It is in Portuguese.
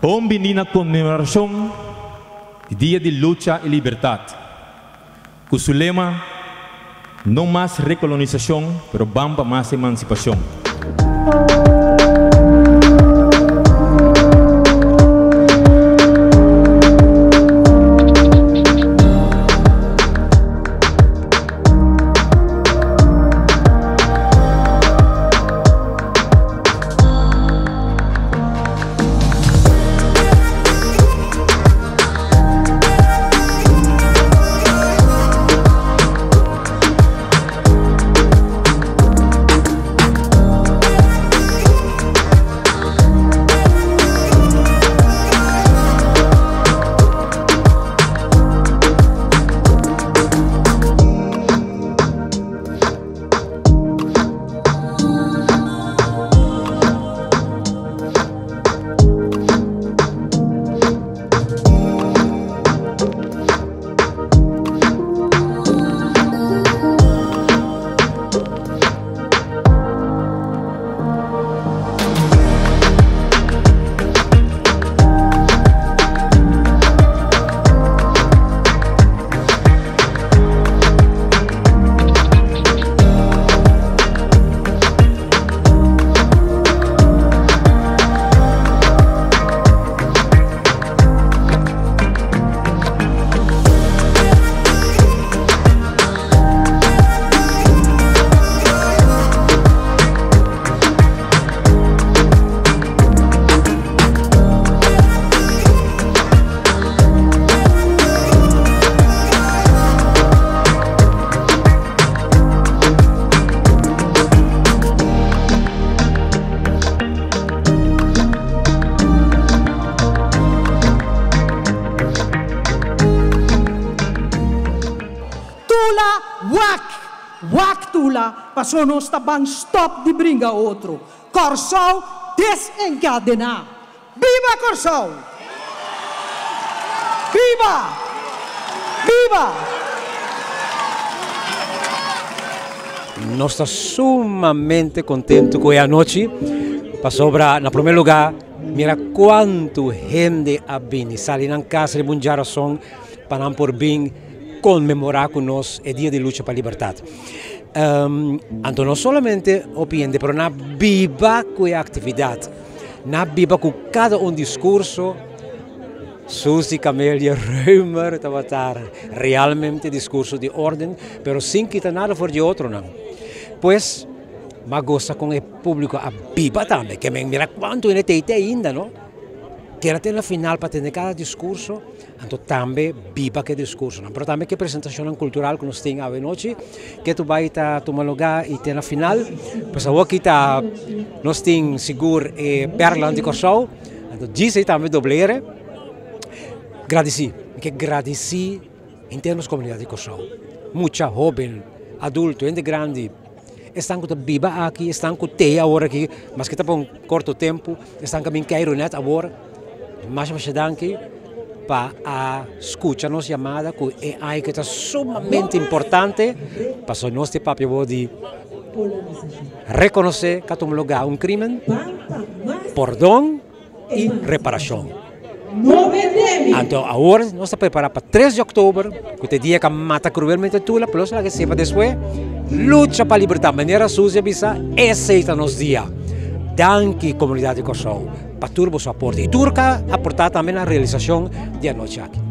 Hoy na conmemoración del Día de Lucha y Libertad. Con su lema, no más recolonización, pero vamos para más emancipación. Wak tula, pasonos tabang stop di bringa outro. Corsau desencadenar. Viva Corsau! Viva! Viva! Nós estamos sumamente contentes com a noite. Para sobra, na primeiro lugar, mira quanto gente ha vindo. Sali na casa de uma geração para por bem comemorar com nós o Dia de Luta para a Liberdade. Então, não somente opinião, mas na viva com a atividade, na viva com cada discurso. Susi, Camélia, Reumer, Tavatar, realmente discurso de ordem, mas sem quitar nada por de outro, não. Pois, mas gosta com o público a viva também, que me mira quanto ele tem ainda, não? Que até na final para ter cada discurso, então também viva que discurso, não? Mas também que apresentação cultural que nós temos a noite, que tu vai estar tomar lugar e ter na final, pois aqui está, nós temos seguro Perla de Corsau, então diz aí também dobleira. Agradeci, que agradeci em termos de comunidade de Corsau. Muita jovem, adulto, gente grande, estão com a viva aqui, estão com teia agora aqui, mas que está por um curto tempo, estão com a minha net agora. Mas danke para escutar nossa chamada, que é que está sumamente importante para nós ter papel de reconhecer que temos lugar um crime, perdão e reparação. Então, agora nós estamos preparados para 3 de outubro, que é o dia que mata cruelmente Tula, plus lá que sepa depois, luta para a liberdade, maneira suja, bisa, aceita nos dia. Danke, comunidade de Corsau, para turbo seu aporte. E Turca aportar também na realização de noite aqui.